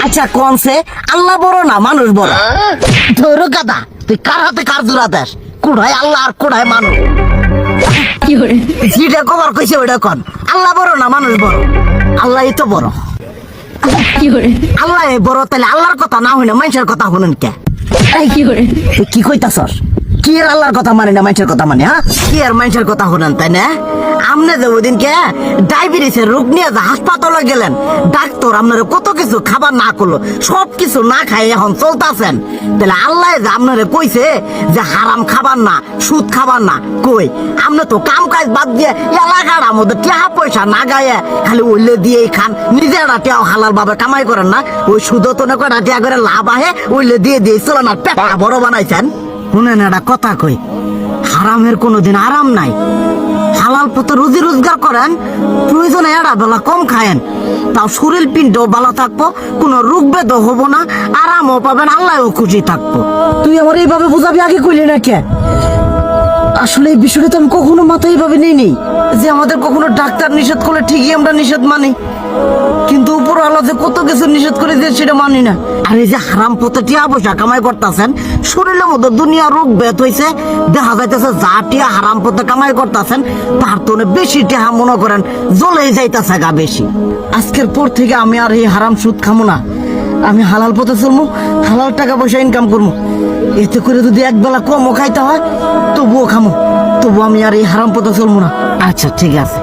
আচ্ছা কোনছে আল্লাহ বড় না মানুষ বড়? ধরো গাদা, তুই কার হাতে কার জোড়া দেশ? কোড়ায় আল্লাহ আর কোড়ায় মানুষ। যেটা কবার কইছে ওইটা কন। আল্লাহ বড় না মানুষ বড়? আল্লাহ তো বড়। আল্লাহ বড়, তাহলে আল্লাহর কথা না হই না মানুষের কথা শুনেন কে? কি কইতাছস? কি আর আল্লাহর কথা মানে না মানুষের কথা মানে? হ্যাঁ, কি আর মানুষের কথা শুনেন তাই না? আমনে যে ওই দিনকে ডায়াবেটিসের রোগ নিয়ে যে হাসপাতালে গেলেন, ডাক্তার আপনারা কত কিছু খাবার না করলো, সব কিছু না খাই এখন চলতেছেন। তাহলে আল্লাহ যে আপনারা কইছে যে হারাম খাবার না, সুদ খাবার না, কই আপনি তো কাম কাজ বাদ দিয়ে এলাকার আমাদের টাকা পয়সা না গায়ে খালি ওইলে দিয়েই খান, নিজেরা টেও হালাল ভাবে কামাই করেন না, ওই সুদও তো না কয়টা টিয়া করে লাভ আহে ওইলে দিয়ে দিয়ে চলেন আর পেটা বড় বানাইছেন। শুনেন একটা কথা কই, হারামের কোনোদিন আরাম নাই। হালাল পথে রুজি রোজগার করেন, প্রয়োজনে এড়া বেলা কম খায়েন, তাও শরীর পিণ্ডও ভালো থাকবো, কোনো রোগ বেদও হবো না, আরামও পাবেন, আল্লাহও খুশি থাকবো। তুই আমার এইভাবে বুঝাবি আগে কইলি না কে? আসলে এই বিষয়টা তো আমি কখনো মাথায় এইভাবে নেই যে আমাদের কখনো ডাক্তার নিষেধ করলে ঠিকই আমরা নিষেধ মানি, কিন্তু উপর আল্লাহ যে কত কিছু নিষেধ করে দিয়ে সেটা মানি না। আর এই যে হারাম পথে টিয়া পয়সা কামাই করতেছেন, শরীরের মধ্যে দুনিয়া রোগ বেত হয়েছে, দেখা যাইতেছে যা টিয়া হারাম পথে কামাই করতেছেন তার তো বেশি টিয়া মনে করেন জ্বলে যাইতেছে গা বেশি। আজকের পর থেকে আমি আর এই হারাম সুদ খামো না, আমি হালাল পথে চলবো, হালাল টাকা পয়সা ইনকাম করবো। এতে করে যদি একবেলা কমও খাইতে হয় তবুও খামো, তবু আমি আর এই হারাম পথে চলবো না। আচ্ছা ঠিক আছে।